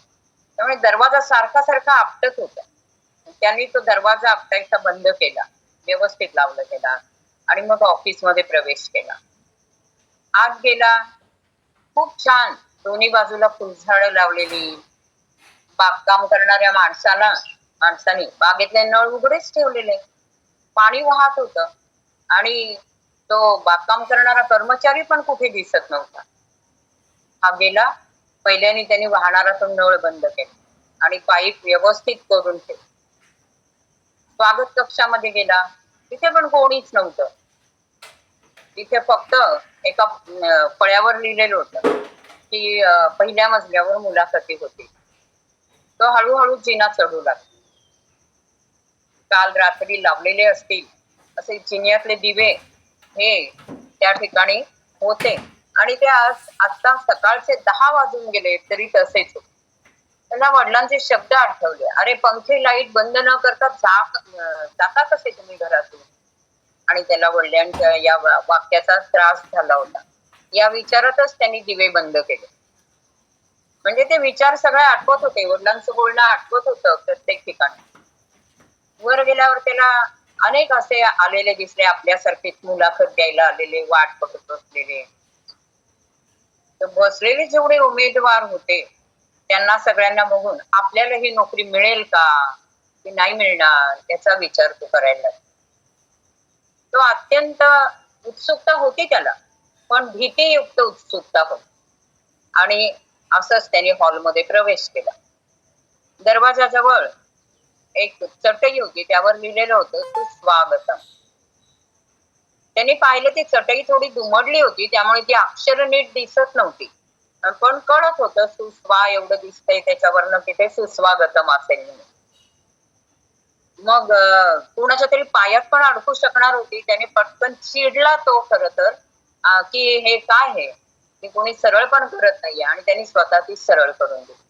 त्यामुळे दरवाजा सारखा आपटत होता. त्यांनी तो दरवाजा आपटायचा बंद केला, व्यवस्थित लावला गेला आणि मग ऑफिसमध्ये प्रवेश केला. आत गेला. खूप छान दोन्ही बाजूला फुलझाडं लावलेली. बागकाम करणाऱ्या माणसाने बागेतले नळ उघडेच ठेवलेले, पाणी वाहत होतं आणि तो बागकाम करणारा कर्मचारी पण कुठे दिसत नव्हता. हा गेला, पहिल्याने त्यांनी वाहणारा तो नळ बंद केला आणि पाईप व्यवस्थित करून ठेवला. स्वागत कक्षामध्ये गेला, तिथे पण कोणीच नव्हतं. तिथे फक्त एका फळ्यावर लिहिलेलं होतं की पहिल्या मजल्यावर मुलाखती होती. तो हळूहळू जिना चढू लागला. काल रात्री लावलेले असतील असे जिन्यातले दिवे हे त्या ठिकाणी होते आणि ते आता सकाळचे 10 वाजून गेले तरी तसेच होते. त्यांना वडिलांचे शब्द आठवले, अरे पंखे लाईट बंद न करता जाता कसे तुम्ही घरातून? आणि त्याला वडिलांच्या या वाक्याचा त्रास झाला होता. या विचारातच त्यांनी दिवे बंद केले. म्हणजे ते विचार सगळे आठवत होते, वडिलांचं बोलणं आठवत होतं प्रत्येक ठिकाणी. वर गेल्यावर त्याला अनेक असे आलेले दिसले, आपल्यासारखेच मुलाखत द्यायला आलेले, वाट बघत बसलेले. तर बसलेले जेवढे उमेदवार होते त्यांना सगळ्यांना बघून आपल्याला ही नोकरी मिळेल का की नाही मिळणार याचा विचार तो करायला लागला. तो अत्यंत उत्सुकता होती त्याला, पण भीतीयुक्त उत्सुकता होती. आणि असंच त्याने हॉलमध्ये प्रवेश केला. दरवाजाजवळ एक चटई होती, त्यावर लिहिलेलं होतं सुस्वागतम. त्यांनी पाहिलं ती चटई थोडी दुमडली होती, त्यामुळे ती अक्षर नीट दिसत नव्हती, पण कळत होतं सुस्वा एवढं दिसतंय त्याच्यावरनं तिथे सुस्वागतम असेल म्हणून. मग कुणाच्या तरी पायात पण अडकू शकणार होती. त्याने पटकन चिडला तो खर तर, की हे काय आहे की कोणी सरळ पण करत नाहीये, आणि त्यांनी स्वतः ती सरळ करून दिली.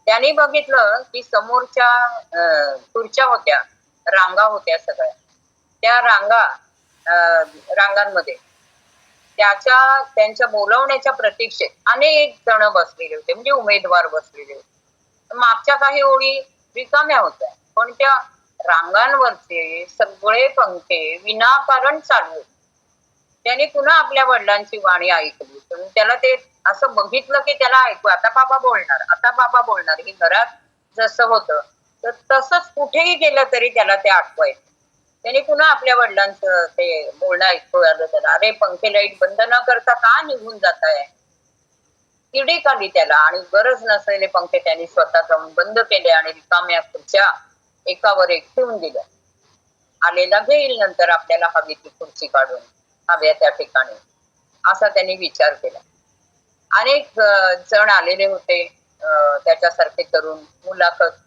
त्यांनी बघितलं की समोरच्या खुर्च्या होत्या, रांगा होत्या सगळ्या. त्या रांगांमध्ये त्यांच्या बोलवण्याच्या प्रतीक्षेत अनेक जण बसलेले होते, म्हणजे उमेदवार बसलेले होते. मागच्या काही ओळी रिकाम्या होत्या, पण त्या रांगांवरचे सगळे पंखे विनाकारण चालू होते. त्याने पुन्हा आपल्या वडिलांची वाणी ऐकली, पण त्याला ते असं बघितलं की त्याला ऐकू, आता बाबा बोलणार, आता बाबा बोलणार. हे घरात जसं होतं तर तसंच कुठेही गेलं तरी त्याला ते आठवायचं. त्याने पुन्हा आपल्या वडिलांचं ते बोलणं ऐकू आलं त्याला, अरे पंखे लाईट बंद न करता का निघून जाताय. किडीक आली त्याला, आणि गरज नसलेले पंखे त्यांनी स्वतः जाऊन बंद केले आणि रिकाम्या खुर्च्या एकावर एक ठेवून दिल्या. आलेला घेईल नंतर आपल्याला हवी ती खुर्ची काढून हव्या त्या ठिकाणी, असा त्यांनी विचार केला. अनेक जण आलेले होते त्याच्यासारखे करून मुलाखत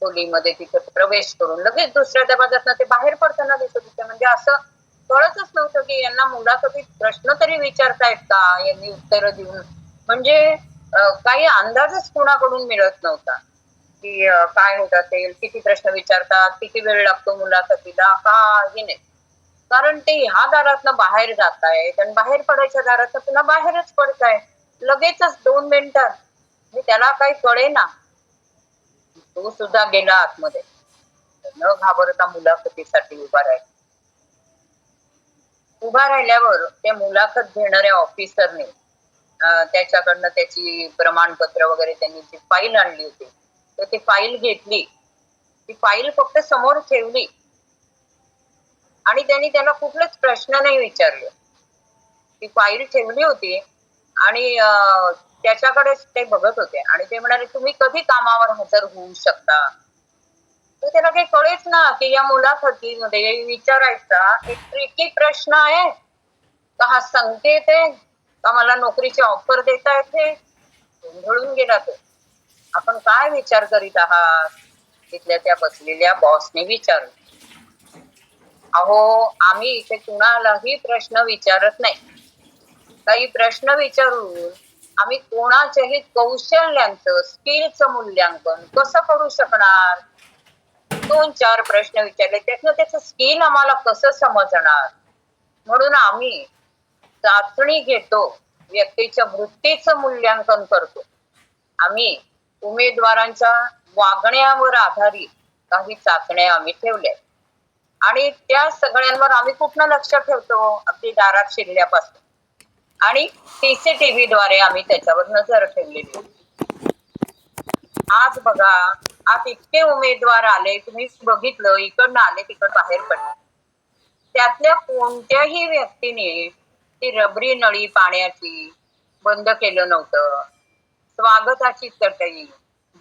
खोलीमध्ये तिथे प्रवेश करून लगेच दुसऱ्या दरवाजातनं ते बाहेर पडताना दिसत होते. म्हणजे असं कळतच नव्हतं की यांना मुलाखतीत प्रश्न तरी विचारतायत का, यांनी उत्तरं देऊन. म्हणजे काही अंदाजच कुणाकडून मिळत नव्हता की काय होत असेल, किती प्रश्न विचारतात, किती वेळ लागतो मुलाखतीला, काही नाही. कारण ते ह्या दारातनं बाहेर जातायत आणि बाहेर पडायच्या दारातनं पुन्हा बाहेरच पडताय लगेचच 2 मिनिटात. त्याला काही कळेना. तो सुद्धा गेला आतमध्ये, न घाबरता मुलाखतीसाठी उभा राहिल्यावर त्या मुलाखत घेणाऱ्या ऑफिसरने त्याच्याकडनं त्याची प्रमाणपत्र वगैरे त्यांनी जी फाईल आणली होती तर ती फाईल घेतली. ती फाईल फक्त समोर ठेवली आणि त्यांनी त्याला कुठलेच प्रश्न नाही विचारले. ती फाईल ठेवली होती आणि त्याच्याकडेच ते बघत होते आणि ते म्हणाले, तुम्ही कधी कामावर हजर होऊ शकता. तर त्याला काही कळेच ना की या मुलाखतीमध्ये विचारायचा एक ट्रिकी प्रश्न आहे का, हा संकेत आहे का, मला नोकरीची ऑफर देता येते. गोंधळून गेला तो. आपण काय विचार करीत आहात, तिथल्या त्या बसलेल्या बॉसने विचारलं. अहो, आम्ही इथे कुणालाही प्रश्न विचारत नाही. काही प्रश्न विचारून आम्ही कोणाच्याही कौशल्यांचं, स्किलचं मूल्यांकन कसं करू शकणार. 2-4 प्रश्न विचारले, त्यातनं त्याचं स्किल आम्हाला कसं समजणार. म्हणून आम्ही चाचणी घेतो, व्यक्तीच्या वृत्तीचं मूल्यांकन करतो. आम्ही उमेदवारांच्या वागण्यावर आधारित काही चाचण्या आम्ही ठेवल्या आणि त्या सगळ्यांवर आम्ही कुठनं लक्ष ठेवतो, अगदी दारात शिरल्यापासून. आणि CCTV द्वारे आम्ही त्याच्यावर नजर ठेवलेली. आज बघा, आज इतके उमेदवार आले, तुम्ही बघितलं, इकडनं आले तिकडं बाहेर पडले. त्यातल्या कोणत्याही व्यक्तीने ती रबरी नळी पाण्याची बंद केलं नव्हतं. स्वागताची चटई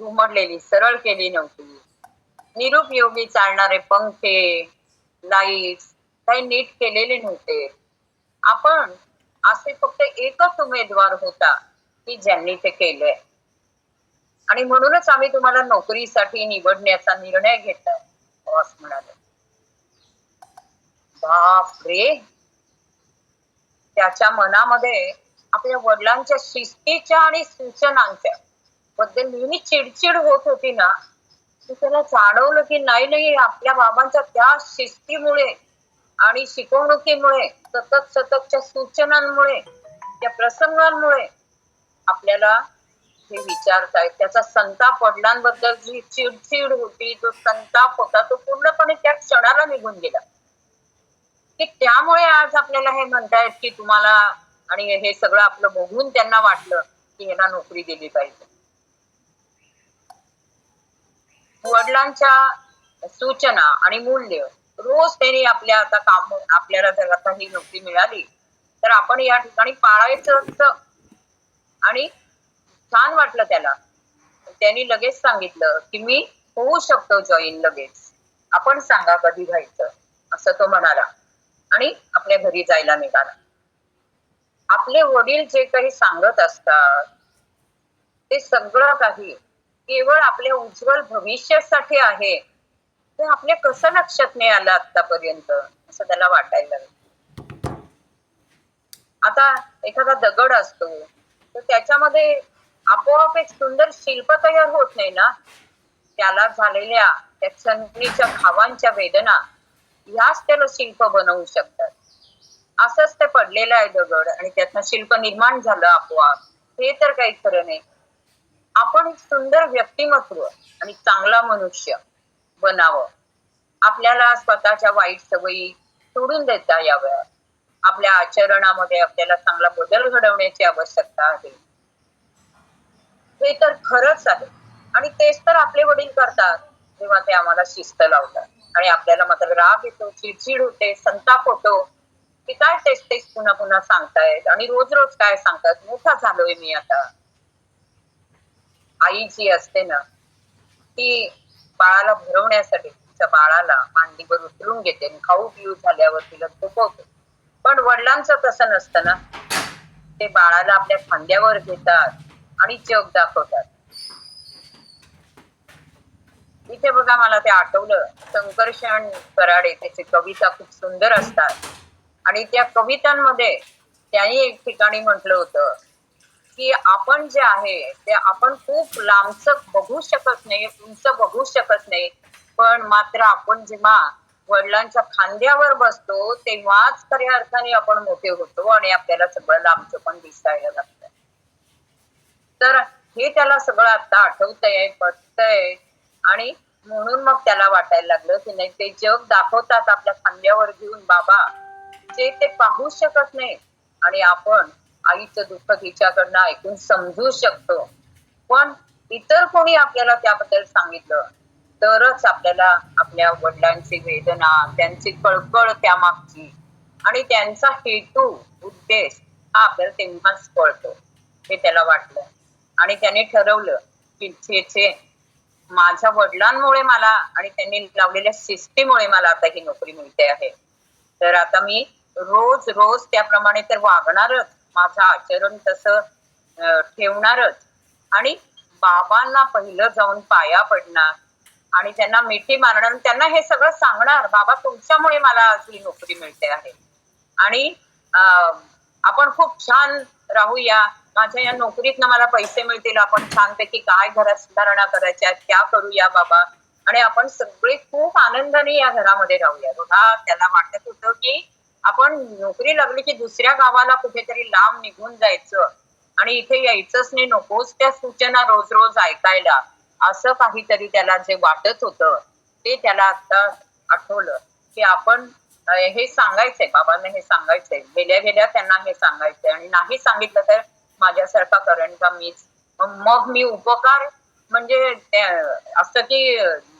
घुमडलेली सरळ केली नव्हती. निरुपयोगी चालणारे पंखे, लाईट काही नीट केलेले नव्हते. आपण असे फक्त एकच उमेदवार होता की ज्यांनी ते केलंय आणि म्हणूनच आम्ही तुम्हाला नोकरीसाठी निवडण्याचा निर्णय घेतलाय, बॉस म्हणाले. बापरे, त्याच्या मनामध्ये आपल्या वडिलांच्या शिस्तीच्या आणि सूचनांच्या बद्दल नेहमी चिडचिड होत होती ना. त्याला जाणवलं की नाही, आपल्या बाबांच्या त्या शिस्तीमुळे आणि शिकवणुकीमुळे, सततच्या सूचनांमुळे त्या प्रसंगांमुळे आपल्याला हे विचारतायत. त्याचा संताप, वडिलांबद्दल जी चिडचिड होती, जो संताप होता, तो पूर्णपणे त्या क्षणाला निघून गेला. की त्यामुळे आज आपल्याला हे म्हणतायत की तुम्हाला, आणि हे सगळं आपलं बघून त्यांना वाटलं की ह्याला नोकरी दिली पाहिजे. वडिलांच्या सूचना आणि मूल्य रोज त्यांनी आपल्या आता काम, आपल्याला जर आता ही नोकरी मिळाली तर आपण या ठिकाणी पाळायचं असतं. आणि छान वाटलं त्याला. त्यांनी लगेच सांगितलं की मी होऊ शकतो जॉईन लगेच, आपण सांगा कधी व्हायचं, असं तो म्हणाला आणि आपल्या घरी जायला निघाला. आपले वडील जे काही सांगत असतात ते सगळं काही केवळ आपल्या उज्ज्वल भविष्यासाठी आहे. ते आपल्या कसं लक्षात नाही आलं आतापर्यंत, असं त्याला वाटायला लागलं. आता एखादा दगड असतो तर त्याच्यामध्ये आपोआप एक सुंदर शिल्प तयार होत नाही ना. त्याला झालेल्या त्या क्षणिकच्या घावांच्या वेदना ह्याच त्याला शिल्प बनवू शकतात. असंच ते पडलेलं आहे दगड आणि त्यातनं शिल्प निर्माण झालं आपोआप, हे तर काही खरं नाही. आपण एक सुंदर व्यक्तिमत्व आणि चांगला मनुष्य बनावं. आपल्याला स्वतःच्या वाईट सवयी सोडून देता याव्या. आपल्या आचरणामध्ये आपल्याला चांगला बदल घडवण्याची आवश्यकता आहे. हे तर खरंच आहे. आणि तेच तर आपले वडील करतात जेव्हा ते आम्हाला शिस्त लावतात. आणि आपल्याला मात्र राग येतो, चिडचिड होते, संताप होतो की काय तेच तेच पुन्हा पुन्हा सांगतायत आणि रोज रोज काय सांगतात. मोठा झालोय मी आता. आई जी असते ना ती बाळाला भरवण्यासाठी तिच्या बाळाला मांडीवर उचलून घेते आणि खाऊ पिऊ झाल्यावर तिला झोपवते. पण वडिलांचं तसं नसतं ना. ते बाळाला आपल्या खांद्यावर घेतात आणि जग दाखवतात. इथे बघा, मला ते आठवलं, संकर्षण कराडे त्याची कविता खूप सुंदर असतात आणि त्या कवितांमध्ये त्यांनी एक ठिकाणी म्हटलं होतं की आपण जे आहे ते आपण खूप लांबच बघू शकत नाही, उंच बघू शकत नाही, पण मात्र आपण जेव्हा वडिलांच्या खांद्यावर बसतो तेव्हाच खऱ्या अर्थाने आपण मोठे होतो आणि आपल्याला सगळं लांबचं पण दिसायला लागतं. तर हे त्याला सगळं आता आठवतंय, पटतंय आणि म्हणून मग त्याला वाटायला लागलं की नाही, ते जग दाखवतात आपल्या खांद्यावर घेऊन बाबा, जे ते पाहू शकत नाही आणि आपण आईचं दुःख तिच्याकडनं ऐकून समजू शकतो. पण इतर कोणी आपल्याला त्याबद्दल सांगितलं तरच आपल्याला आपल्या वडिलांची वेदना, त्यांची कळकळ त्यामागची आणि त्यांचा हेतू, उद्देश हा आपल्याला तेव्हाच कळतो. हे त्याला वाटलं आणि त्याने ठरवलं की छे माझ्या वडिलांमुळे मला आणि त्यांनी लावलेल्या शिस्तीमुळे मला आता ही नोकरी मिळते आहे. तर आता मी रोज रोज त्याप्रमाणे तर वागणारच, माझं आचरण तसं ठेवणारच आणि बाबांना पहिलं जाऊन पाया पडणार आणि त्यांना मिठी मारणार, त्यांना हे सगळं सांगणार, बाबा तुमच्यामुळे मला आज ही नोकरी मिळते आहे आणि आपण खूप छान राहूया, माझ्या या नोकरीतनं मला पैसे मिळतील, आपण छानपैकी काय घरात सुधारणा करायच्या त्या करूया बाबा आणि आपण सगळे खूप आनंदाने या घरामध्ये राहूया. बघा, त्याला वाटत होतं की आपण नोकरी लागली की दुसऱ्या गावाला कुठेतरी लांब निघून जायचं आणि इथे यायचंच नाही, नकोच त्या सूचना रोज रोज ऐकायला, असं काहीतरी त्याला जे वाटत होतं ते त्याला आता आठवलं की आपण हे सांगायचंय, बाबांना हे सांगायचंय, गेल्या गेल्या त्यांना हे सांगायचंय आणि नाही सांगितलं तर माझ्यासारखा करण का मीच, मग मी उपकार म्हणजे असं की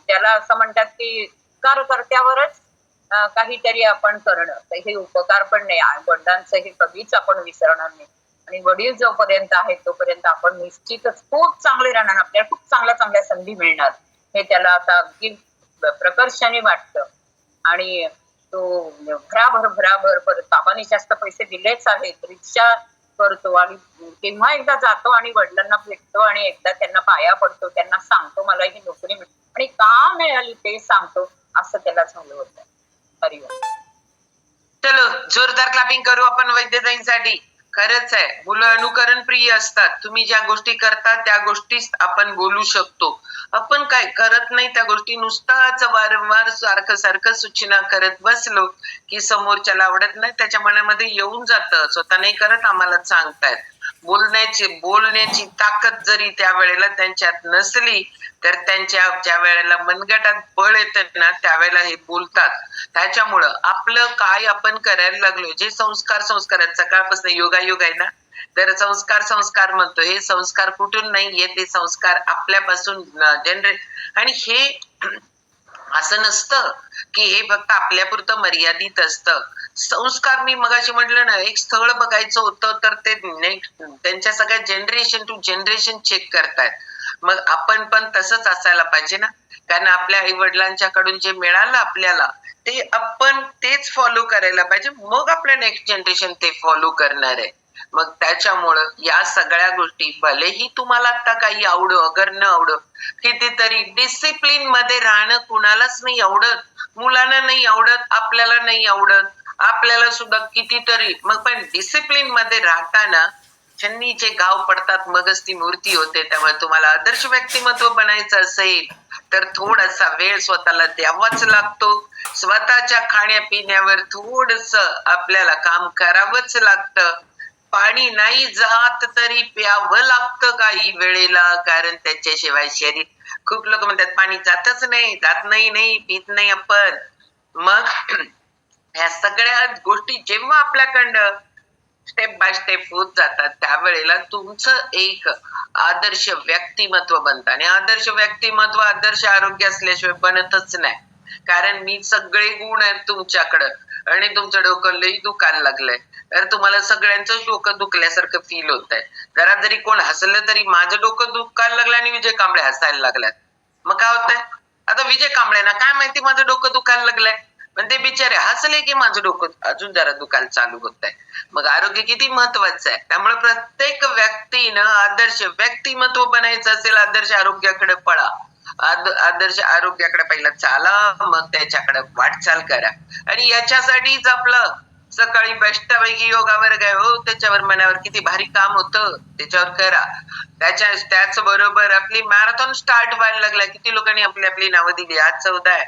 त्याला असं म्हणतात की उपकारकर्त्यावरच काहीतरी आपण करणं, तर हे उपकार पण नाही. वडिलांचं हे कधीच आपण विसरणार नाही आणि वडील जोपर्यंत आहेत तोपर्यंत आपण निश्चितच खूप चांगले राहणार, आपल्याला खूप चांगल्या चांगल्या संधी मिळणार, हे त्याला आता अगदी प्रकर्षाने वाटतं. आणि तो भराभर परत बाबांनी जास्त पैसे दिलेच आहेत, रिक्षा करतो आणि केव्हा एकदा जातो आणि वडिलांना भेटतो आणि एकदा त्यांना पाया पडतो, त्यांना सांगतो मला ही नोकरी मिळते आणि का मिळाली ते सांगतो, असं त्याला झालं होतं. हरिओम. चलो जोरदार क्लॅपिंग करू आपण वैद्यताईंसाठी. खरंच आहे, मुलं अनुकरण प्रिय असतात. तुम्ही ज्या गोष्टी करता त्या गोष्टीच आपण बोलू शकतो. आपण काय करत नाही त्या गोष्टी, नुसताच वारंवार सारखं सारखं सूचना करत बसलो की समोरच्याला आवडत नाही, त्याच्या मनामध्ये येऊन जातं. स्वतः नाही करत, आम्हाला सांगतायत. बोलण्याची ताकद जरी त्या वेळेला त्यांच्यात नसली तर त्यांच्या ज्या वेळेला मनगटात बळ येतं ना त्यावेळेला हे बोलतात. त्याच्यामुळं आपलं काय आपण करायला लागलो, जे संस्कार आहेत, सकाळपासून योगायोग आहे ना, तर संस्कार म्हणतो. हे संस्कार कुठून नाही येत, ते संस्कार आपल्यापासून आणि हे असं नसतं की हे फक्त आपल्यापुरतं मर्यादित असतं. संस्कार मी मगाशी म्हटलं ना, एक स्थळ बघायचं होतं तर ते नेक्स्ट त्यांच्या सगळ्या जनरेशन टू जनरेशन चेक करतायत. मग आपण पण तसंच असायला पाहिजे ना, कारण आपल्या आई वडिलांच्याकडून जे मिळालं आपल्याला ते आपण तेच फॉलो करायला पाहिजे. मग आपलं नेक्स्ट जनरेशन ते फॉलो करणार आहे. मग त्याच्यामुळं या सगळ्या गोष्टी भलेही तुम्हाला आता काही आवडो अगर न आवडो, कितीतरी डिसिप्लिन मध्ये राहणं कुणालाच नाही आवडत. मुलांना नाही आवडत, आपल्याला नाही आवडत, आपल्याला सुद्धा कितीतरी. मग पण डिसिप्लिन मध्ये राहताना छन्नीचे गाव पडतात मगच ती मूर्ती होते. त्यामुळे तुम्हाला आदर्श व्यक्तिमत्व बनायचं असेल तर थोडासा वेळ स्वतःला द्यावाच लागतो. स्वतःच्या खाण्यापिण्यावर थोडस आपल्याला काम करावंच लागतं. पाणी नाही जात तरी प्यावं लागतं काही वेळेला, कारण त्याच्याशिवाय शरीर. खूप लोक म्हणतात पाणी जातच नाही, जात नाही पित नाही आपण. मग ह्या सगळ्या गोष्टी जेव्हा आपल्याकडं स्टेप बाय स्टेप होत जातात त्यावेळेला तुमचं एक आदर्श व्यक्तिमत्व बनतं. आणि आदर्श व्यक्तिमत्व आदर्श आरोग्य असल्याशिवाय बनतच नाही. कारण मी सगळे गुण आहेत तुमच्याकडं आणि तुमचं डोकं लई दुखायला लागलंय तर तुम्हाला सगळ्यांचंच डोकं दुखल्यासारखं फील होत आहे. जरा जरी कोण हसलं तरी माझं डोकं दुखायला लागलं आणि विजय कांबळे हसायला लागल्यात. मग काय होतंय, आता विजय कांबळेना काय माहिती माझं डोकं दुखायला लागलंय, पण ते बिचारे हसले की माझं डोकं अजून जरा दुखायला चालू होत आहे. मग आरोग्य किती महत्वाचं आहे. त्यामुळे प्रत्येक व्यक्तीनं आदर्श व्यक्तिमत्व बनायचं असेल, आदर्श आरोग्याकडे पळा. आदर्श आरोग्याकडे पहिला चाला, मग त्याच्याकडे वाटचाल करा. आणि याच्यासाठीच आपलं सकाळी बेस्टपैकी योगा वर्ग आहे हो, त्याच्यावर मनावर किती भारी काम होतं, त्याच्यावर करा. त्याच बरोबर आपली मॅरेथॉन स्टार्ट व्हायला लागलाय. किती लोकांनी आपली आपली नावं दिली. आज 14 आहे,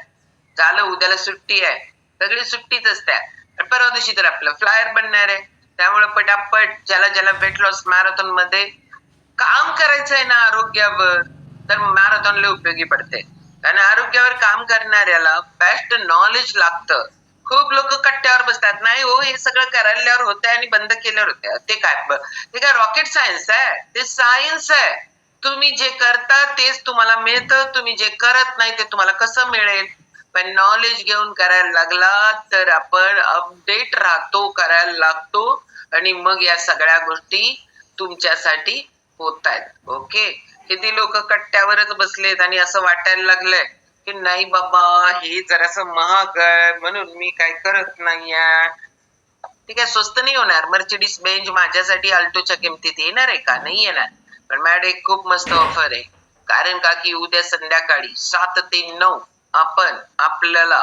झालं, उद्याला सुट्टी आहे, सगळी सुट्टीच असते. परवा दिवशी तर आपलं फ्लायर बनणार आहे. त्यामुळे पटापट ज्याला वेट लॉस मॅरेथॉन मध्ये काम करायचंय ना आरोग्यावर, तर मॅरेथॉनला उपयोगी पडते. कारण आरोग्यावर काम करणाऱ्याला बेस्ट नॉलेज लागतं. खूप लोक कट्ट्यावर बसतात, नाही हो हे सगळं करायल्यावर होत आणि बंद केल्यावर होत्या. ते काय रॉकेट सायन्स आहे, ते सायन्स आहे. तुम्ही जे करता तेच तुम्हाला मिळतं, तुम्ही जे करत नाही ते तुम्हाला कसं मिळेल. पण नॉलेज घेऊन करायला लागला तर आपण अपडेट राहतो, करायला लागतो आणि मग या सगळ्या गोष्टी तुमच्यासाठी होत आहेत. ओके, किती लोक कट्ट्यावरच बसलेत आणि असं वाटायला लागलंय की नाही बाबा हे जरासं महाग आहे म्हणून मी काय करत नाहीये. ठीक आहे, स्वस्त नाही होणार. मर्सिडीज बेंज माझ्यासाठी अल्टोच्या किमतीत येणार आहे का? नाही येणार. पण मॅडम एक खूप मस्त ऑफर आहे. कारण का की उद्या संध्याकाळी 7 ते 9 आपण आपल्याला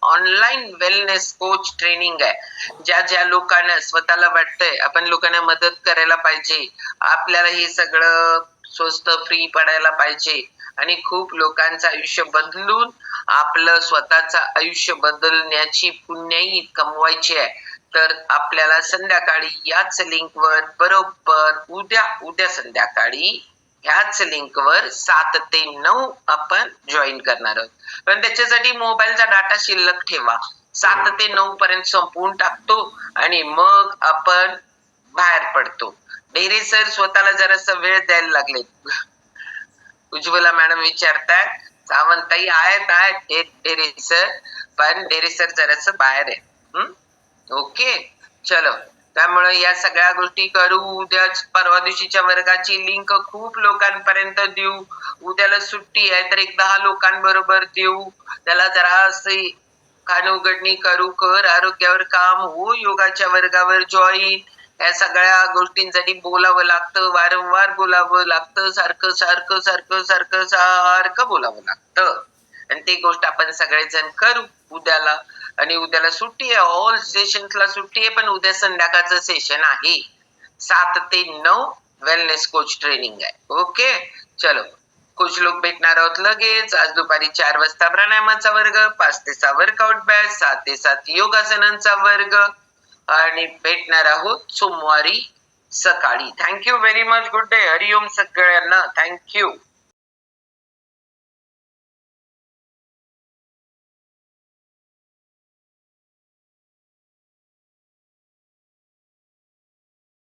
ऑनलाईन वेलनेस कोच ट्रेनिंग आहे. ज्या लोकांना स्वतःला वाटतंय आपण लोकांना मदत करायला पाहिजे, आपल्याला हे सगळं स्वस्त फ्री पडायला पाहिजे आणि खूप लोकांचं आयुष्य बदलून आपलं स्वतःचं आयुष्य बदलण्याची पुण्याई कमवायची आहे, तर आपल्याला संध्याकाळी याच लिंकवर बरोबर उद्या संध्याकाळी ह्याच लिंकवर 7 ते 9 आपण जॉईन करणार आहोत. पण त्याच्यासाठी मोबाईलचा डाटा शिल्लक ठेवा. 7 ते 9 पर्यंत संपवून टाकतो आणि मग आपण बाहेर पडतो. डेरे सर स्वतःला जरासा वेळ द्यायला लागले. उज्ज्वला मॅडम विचारतात, सावंताई आहेत डेरे सर, पण डेरे सर जरास बाहेर आहे. ओके, चलो. त्यामुळे या सगळ्या गोष्टी करू. उद्या परवा दिवशीच्या वर्गाची लिंक खूप लोकांपर्यंत देऊ. उद्याला सुट्टी आहे तर 10 लोकांबरोबर देऊ. त्याला जरा असे खाण उघडणी करू. कर आरोग्यावर काम हो, योगाच्या वर्गावर जॉईन. या सगळ्या गोष्टींसाठी बोलावं लागतं, वारंवार बोलावं लागतं, सारखं बोलावं लागतं. आणि ती गोष्ट आपण सगळेजण करू उद्याला. आणि उद्याला सुट्टी आहे, ऑल सेशन्सला सुट्टी आहे, पण उद्या संध्याकाळचं सेशन आहे. 7 ते 9 वेलनेस कोच ट्रेनिंग आहे. ओके, चलो कुछ लोक भेटणार आहोत लगेच. आज दुपारी 4 वाजता प्राणायामाचा वर्ग, 5 ते 6 वर्कआउट बॅच, 6 ते 7 योगासनांचा वर्ग आणि भेटणार आहोत सोमवारी सकाळी. Thank you very much. Good day. हरिओम सगळ्यांना. थँक्यू.